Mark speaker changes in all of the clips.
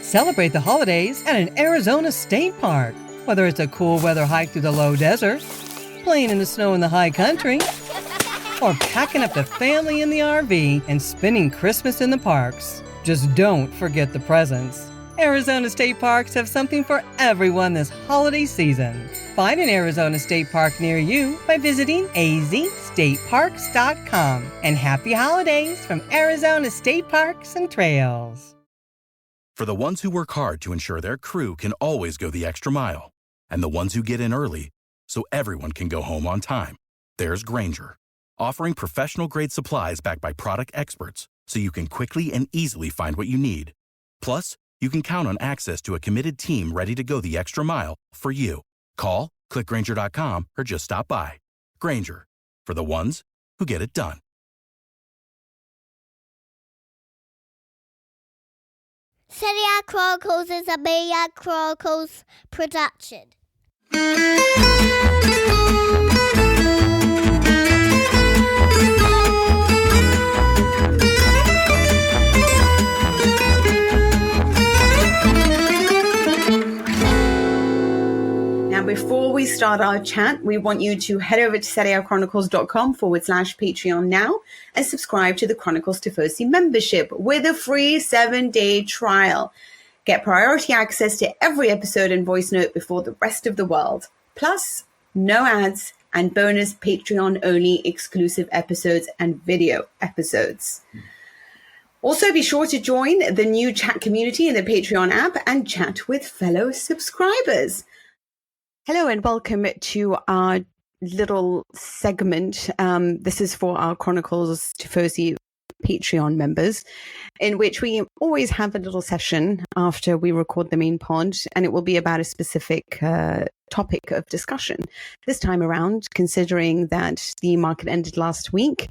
Speaker 1: Celebrate the holidays at an Arizona state park. Whether it's a cool weather hike through the low desert, playing in the snow in the high country, or packing up the family in the RV and spending Christmas in the parks. Just don't forget the presents. Arizona state parks have something for everyone this holiday season. Find an Arizona state park near you by visiting azstateparks.com. And happy holidays from Arizona State Parks and Trails.
Speaker 2: For the ones who work hard to ensure their crew can always go the extra mile, and the ones who get in early so everyone can go home on time, there's Grainger, offering professional-grade supplies backed by product experts so you can quickly and easily find what you need. Plus, you can count on access to a committed team ready to go the extra mile for you. Call, click Grainger.com, or just stop by. Grainger, for the ones who get it done.
Speaker 3: Serie Chronicles is a Media Chronicles production.
Speaker 4: Now, before we start our chat, we want you to head over to seriechronicles.com/Patreon now and subscribe to the Chronicles Tifosi membership with a free 7-day trial. Get priority access to every episode and voice note before the rest of the world. Plus, no ads and bonus Patreon-only exclusive episodes and video episodes. Also, be sure to join the new chat community in the Patreon app and chat with fellow subscribers. Hello and welcome to our little segment. This is for our Chronicles Tifosi Patreon members, in which we always have a little session after we record the main pod, and it will be about a specific topic of discussion. This time around, considering that the market ended last week,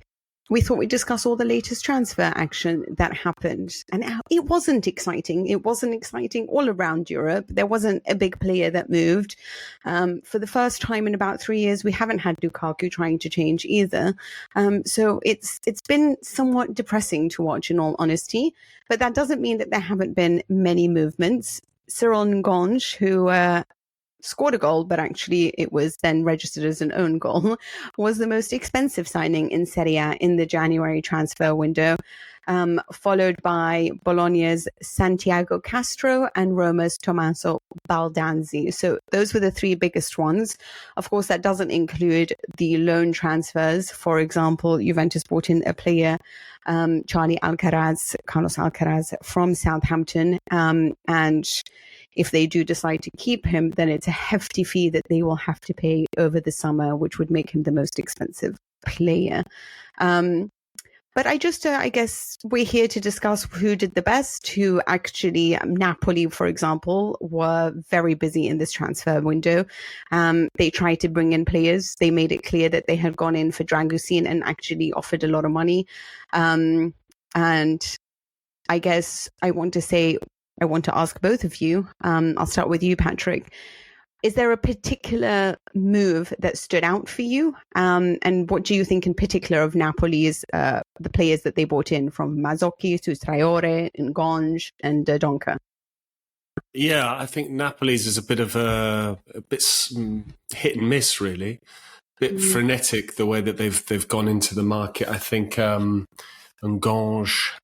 Speaker 4: we thought we'd discuss all the latest transfer action that happened. And it wasn't exciting. It wasn't exciting all around Europe. There wasn't a big player that moved. For the first time in about 3 years, we haven't had Lukaku trying to change either. So it's been somewhat depressing to watch, in all honesty. But that doesn't mean that there haven't been many movements. Cyril Ngonge, who scored a goal, but actually it was then registered as an own goal, was the most expensive signing in Serie A in the January transfer window, followed by Bologna's Santiago Castro and Roma's Tommaso Baldanzi. So those were the three biggest ones. Of course, that doesn't include the loan transfers. For example, Juventus brought in a player, Carlos Alcaraz from Southampton, and if they do decide to keep him, then it's a hefty fee that they will have to pay over the summer, which would make him the most expensive player. But I guess we're here to discuss who did the best, who actually, Napoli, for example, were very busy in this transfer window. They tried to bring in players. They made it clear that they had gone in for Dragusin and actually offered a lot of money. And I guess I want to ask both of you. I'll start with you, Patrick. Is there a particular move that stood out for you? And what do you think in particular of Napoli's, the players that they brought in, from Mazzocchi to Traore, Ngonge and Donker?
Speaker 5: Yeah, I think Napoli's is a bit hit and miss, really. A bit frenetic the way that they've gone into the market. I think Ngonge,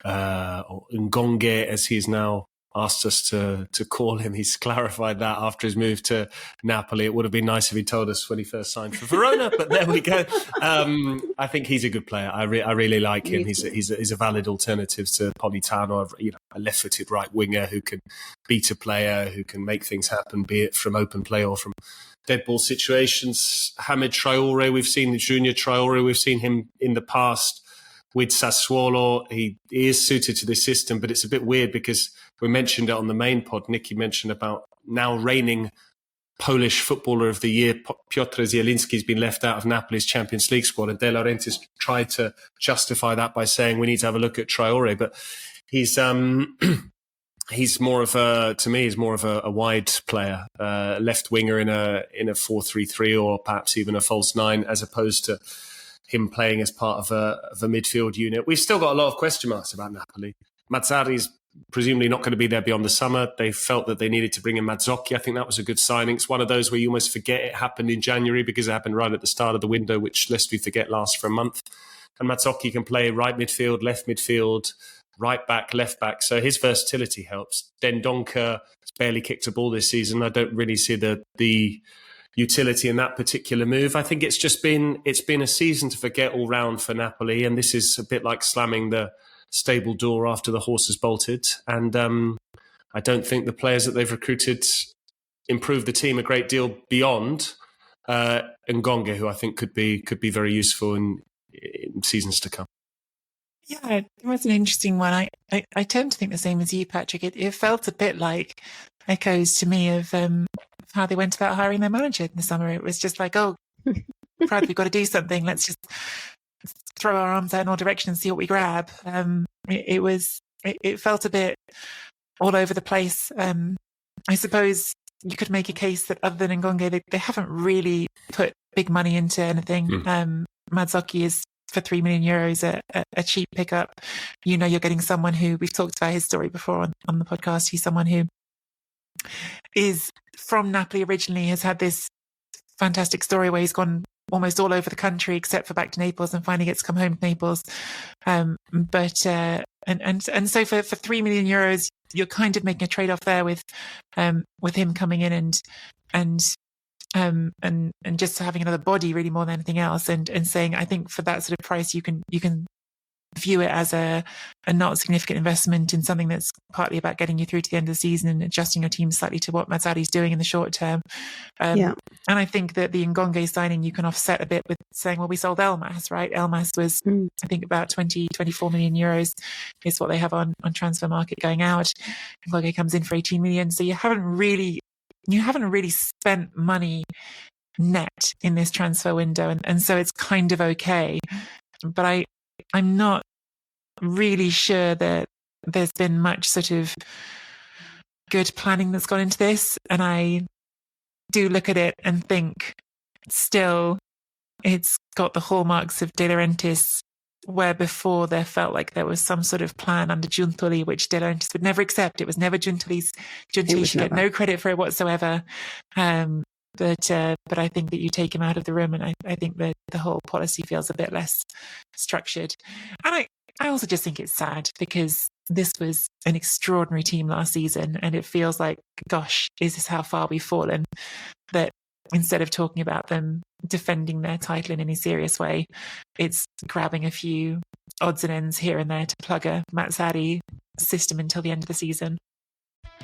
Speaker 5: or Ngonge as he's now asked us to call him. He's clarified that after his move to Napoli. It would have been nice if he told us when he first signed for Verona, but there we go. I think he's a good player. I really like him. He's a valid alternative to Politano, a left-footed right winger who can beat a player, who can make things happen, be it from open play or from dead ball situations. Hamid Traore, we've seen Junior Traore, we've seen him in the past with Sassuolo. He is suited to this system, but it's a bit weird because we mentioned it on the main pod. Nicky mentioned about now reigning Polish Footballer of the Year, Piotr Zielinski's been left out of Napoli's Champions League squad, and De Laurentiis tried to justify that by saying we need to have a look at Traore. But he's more of a wide player, left winger in a 4-3-3 or perhaps even a false nine, as opposed to him playing as part of a midfield unit. We've still got a lot of question marks about Napoli. Mazzarri's presumably not going to be there beyond the summer. They felt that they needed to bring in Mazzocchi. I think that was a good signing. It's one of those where you almost forget it happened in January because it happened right at the start of the window, which, lest we forget, lasts for a month. And Mazzocchi can play right midfield, left midfield, right back, left back. So his versatility helps. Dendoncker has barely kicked a ball this season. I don't really see the utility in that particular move. I think it's been a season to forget all round for Napoli, and this is a bit like slamming the stable door after the horse has bolted. And I don't think the players that they've recruited improve the team a great deal beyond Ngonge, who I think could be very useful in seasons to come.
Speaker 6: Yeah, it was an interesting one. I tend to think the same as you, Patrick. It felt a bit like echoes to me of how they went about hiring their manager in the summer. It was just like, oh, crap, we've got to do something. Let's just throw our arms out in all directions and see what we grab. It felt a bit all over the place. I suppose you could make a case that other than Ngonge, they haven't really put big money into anything. Mazzocchi is, for €3 million, a cheap pickup. You know, you're getting someone who, we've talked about his story before on the podcast. He's someone who is from Napoli originally, has had this fantastic story where he's gone almost all over the country except for back to Naples, and finally gets to come home to Naples. So for €3 million, you're kind of making a trade-off there with him coming in and just having another body, really, more than anything else, and saying, I think for that sort of price, you can view it as a not significant investment in something that's partly about getting you through to the end of the season and adjusting your team slightly to what Mazzarri's doing in the short term. And I think that the Ngonge signing you can offset a bit with saying, well, we sold Elmas, right? Elmas was, I think, about 24 million euros is what they have on transfer market going out. Ngonge comes in for 18 million. So you haven't really spent money net in this transfer window. And so it's kind of okay. But I'm not really sure that there's been much sort of good planning that's gone into this. And I do look at it and think still it's got the hallmarks of De Laurentiis, where before there felt like there was some sort of plan under Giuntoli, which De Laurentiis would never accept. It was never Giuntoli's. Giuntoli should get no credit for it whatsoever. But I think that you take him out of the room, and I think that the whole policy feels a bit less structured. And I also just think it's sad because this was an extraordinary team last season, and it feels like, gosh, is this how far we've fallen? That instead of talking about them defending their title in any serious way, it's grabbing a few odds and ends here and there to plug a Mazzarri system until the end of the season.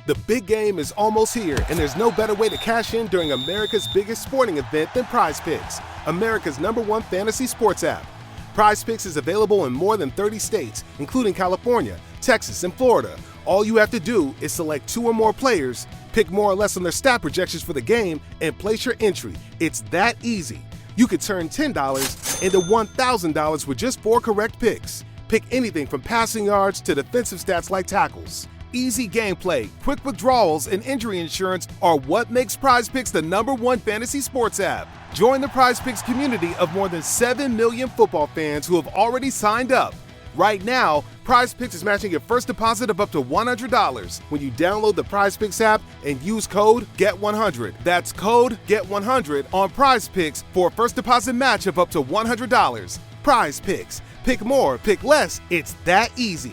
Speaker 7: The big game is almost here, and there's no better way to cash in during America's biggest sporting event than Prize Picks, America's #1 fantasy sports app. Prize Picks is available in more than 30 states, including California, Texas, and Florida. All you have to do is select 2 or more players, pick more or less on their stat projections for the game, and place your entry. It's that easy. You could turn $10 into $1,000 with just 4 correct picks. Pick anything from passing yards to defensive stats like tackles. Easy gameplay, quick withdrawals, and injury insurance are what makes Prize Picks the #1 fantasy sports app. Join the Prize Picks community of more than 7 million football fans who have already signed up. Right now, Prize Picks is matching your first deposit of up to $100 when you download the Prize Picks app and use code GET100. That's code GET100 on Prize Picks for a first deposit match of up to $100. Prize Picks. Pick more, pick less. It's that easy.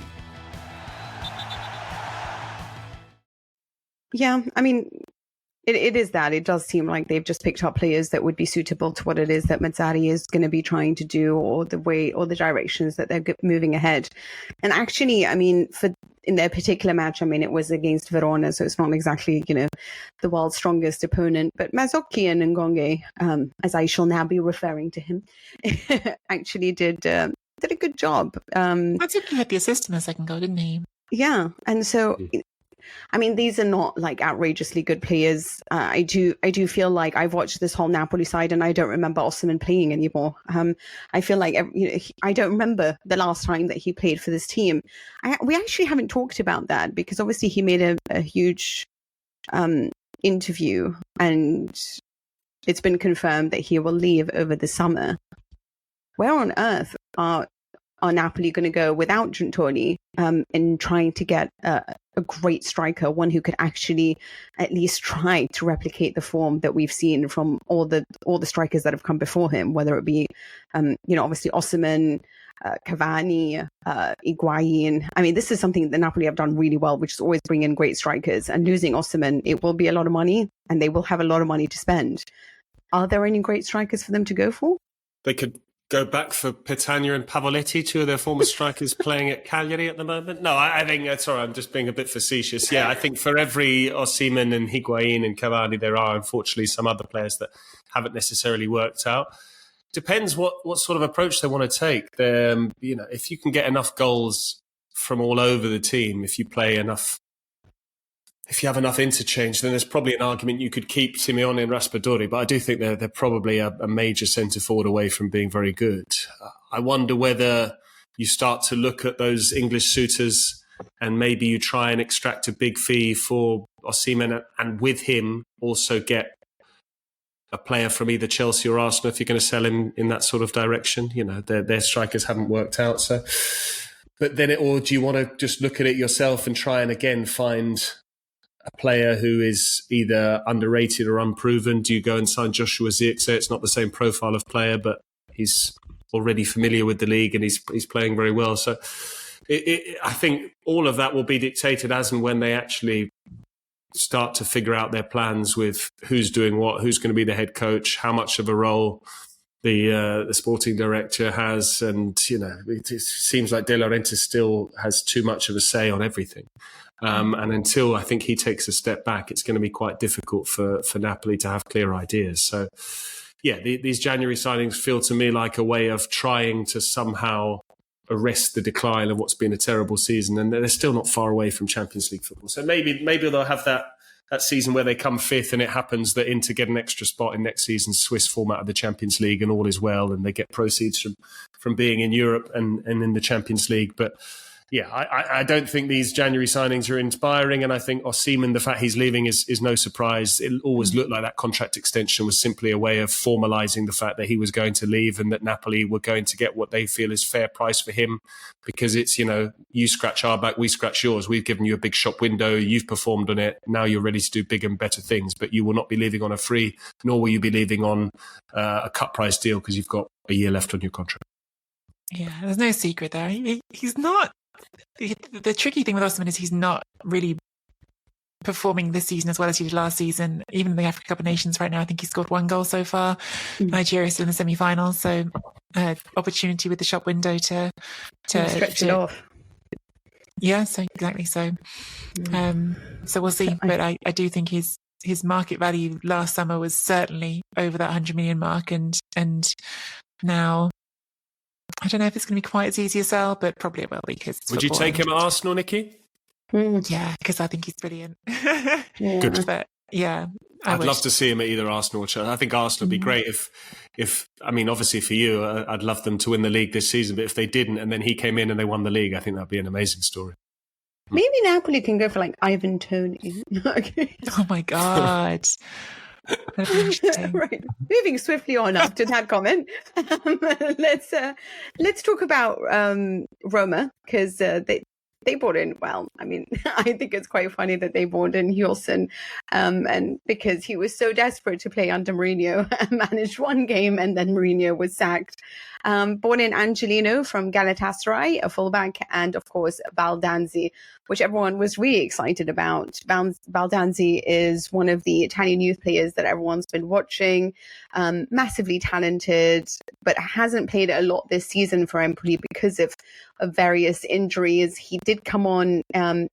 Speaker 4: Yeah, I mean, it is that. It does seem like they've just picked up players that would be suitable to what it is that Mazzarri is going to be trying to do, or the way or the directions that they're moving ahead. And actually, I mean, in their particular match, I mean, it was against Verona, so it's not exactly, the world's strongest opponent. But Mazzocchi and Ngonge, as I shall now be referring to him, actually did a good job.
Speaker 6: Mazzocchi had the assist in the second goal, didn't he?
Speaker 4: Yeah, and so. I mean, these are not like outrageously good players. I do feel like I've watched this whole Napoli side and I don't remember Osimhen playing anymore. I feel like I don't remember the last time that he played for this team. We actually haven't talked about that because obviously he made a huge interview, and it's been confirmed that he will leave over the summer. Where on earth are are Napoli going to go without Giuntoni in trying to get a great striker, one who could actually at least try to replicate the form that we've seen from all the strikers that have come before him, whether it be, obviously Osimhen, Cavani, Higuain. I mean, this is something that Napoli have done really well, which is always bring in great strikers. And losing Osimhen, it will be a lot of money, and they will have a lot of money to spend. Are there any great strikers for them to go for?
Speaker 5: They could go back for Petagna and Pavoletti, two of their former strikers playing at Cagliari at the moment. No, I think, sorry, I'm just being a bit facetious. Yeah, I think for every Osimhen and Higuain and Cavani, there are unfortunately some other players that haven't necessarily worked out. Depends what sort of approach they want to take. If you can get enough goals from all over the team, if you have enough interchange, then there's probably an argument you could keep Simeone and Raspadori. But I do think they're probably a major centre forward away from being very good. I wonder whether you start to look at those English suitors and maybe you try and extract a big fee for Osimhen and with him also get a player from either Chelsea or Arsenal if you're going to sell him in that sort of direction. Their strikers haven't worked out. So, but then or do you want to just look at it yourself and try and again find a player who is either underrated or unproven? Do you go and sign Joshua Zirkzee? It's not the same profile of player, but he's already familiar with the league and he's playing very well. So I think all of that will be dictated as and when they actually start to figure out their plans with who's doing what, who's going to be the head coach, how much of a role the sporting director has. And, it seems like De Laurentiis still has too much of a say on everything. And until I think he takes a step back, it's going to be quite difficult for Napoli to have clear ideas. So, yeah, these January signings feel to me like a way of trying to somehow arrest the decline of what's been a terrible season. And they're still not far away from Champions League football. So maybe they'll have that season where they come fifth and it happens that Inter get an extra spot in next season's Swiss format of the Champions League and all is well and they get proceeds from being in Europe and in the Champions League. But yeah, I don't think these January signings are inspiring. And I think Osimhen, the fact he's leaving is no surprise. It always looked like that contract extension was simply a way of formalising the fact that he was going to leave and that Napoli were going to get what they feel is fair price for him because it's, you scratch our back, we scratch yours. We've given you a big shop window. You've performed on it. Now you're ready to do bigger and better things, but you will not be leaving on a free, nor will you be leaving on a cut price deal because you've got a year left on your contract.
Speaker 6: Yeah, there's no secret there. He's not. The tricky thing with Osimhen is he's not really performing this season as well as he did last season. Even in the Africa Cup of Nations right now, I think he's scored 1 goal so far. Nigeria's still in the semi-finals, so opportunity with the shop window to
Speaker 4: stretch it off.
Speaker 6: Yeah, so exactly. So, so we'll see. But I do think his market value last summer was certainly over that 100 million mark, and now. I don't know if it's going to be quite as easy to sell, but probably it will be.
Speaker 5: Would you take him at Arsenal, Nikki?
Speaker 6: Yeah, because I think he's brilliant.
Speaker 5: Good.
Speaker 6: But yeah,
Speaker 5: I'd love to see him at either Arsenal or Chelsea. I think Arsenal would be great if I mean, obviously for you, I'd love them to win the league this season. But if they didn't, and then he came in and they won the league, I think that'd be an amazing story.
Speaker 4: Maybe Napoli can go for like Ivan Toney. Okay.
Speaker 6: Oh my God.
Speaker 4: Right. Moving swiftly on after that comment, let's talk about Roma because they brought in. Well, I mean, I think it's quite funny that they brought in Hjulsen, and because he was so desperate to play under Mourinho, managed 1 game and then Mourinho was sacked. Brought in Angelino from Galatasaray, a fullback, and of course Baldanzi, which everyone was really excited about. Baldanzi is one of the Italian youth players that everyone's been watching, massively talented, but hasn't played a lot this season for Empoli because of various injuries. He did come on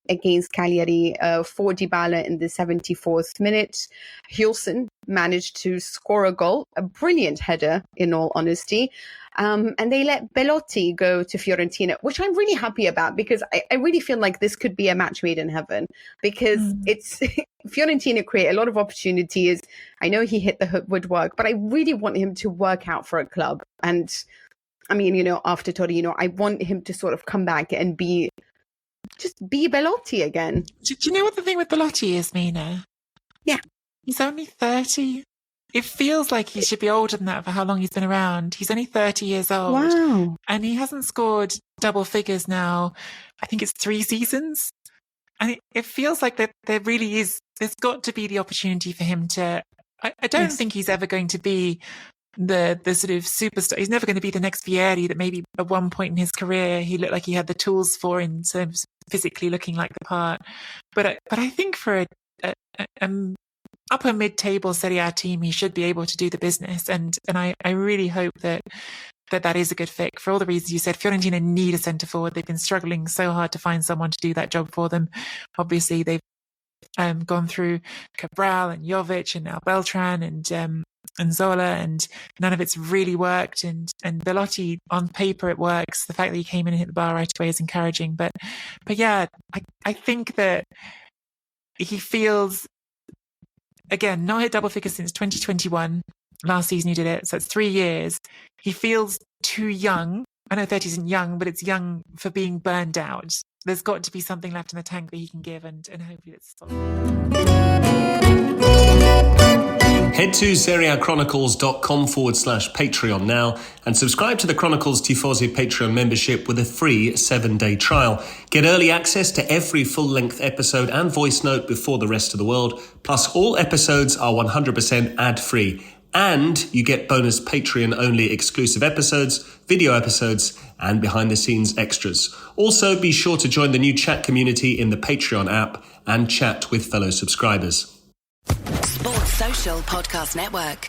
Speaker 4: against Cagliari for Dybala in the 74th minute. Hjulsen managed to score a goal, a brilliant header in all honesty. And they let Belotti go to Fiorentina, which I'm really happy about because I really feel like this could be a match made in heaven because it's Fiorentina create a lot of opportunities. I know he hit the woodwork, but I really want him to work out for a club. And I mean, after Torino, I want him to sort of come back and be Belotti again.
Speaker 6: Do you know what the thing with Belotti is, Mina?
Speaker 4: Yeah.
Speaker 6: He's only 30. it feels like he should be older than that for how long he's been around. He's only 30 years old.
Speaker 4: Wow.
Speaker 6: And he hasn't scored double figures now. I think it's 3 seasons. And it feels like that there really is, there's got to be the opportunity for him to, I don't think he's ever going to be the sort of superstar. He's never going to be the next Vieri that maybe at one point in his career he looked like he had the tools for in terms of physically looking like the part. But I think for a upper mid-table Serie A team, he should be able to do the business. And I really hope that is a good fit for all the reasons you said. Fiorentina need a centre forward. They've been struggling so hard to find someone to do that job for them. Obviously, they've gone through Cabral and Jovic and now Beltran and Zola, and none of it's really worked. And Belotti, on paper, it works. The fact that he came in and hit the bar right away is encouraging. But yeah, I think that he feels, again, not hit double figures since 2021. Last season he did it, so it's 3 years. He feels too young. I know 30 isn't young, but it's young for being burned out. There's got to be something left in the tank that he can give, and hopefully it's solid.
Speaker 5: Head to SerieAChronicles.com/Patreon now and subscribe to the Chronicles Tifosi Patreon membership with a free 7-day trial. Get early access to every full-length episode and voice note before the rest of the world. Plus, all episodes are 100% ad-free. And you get bonus Patreon-only exclusive episodes, video episodes, and behind-the-scenes extras. Also, be sure to join the new chat community in the Patreon app and chat with fellow subscribers.
Speaker 8: Sports Social Podcast Network.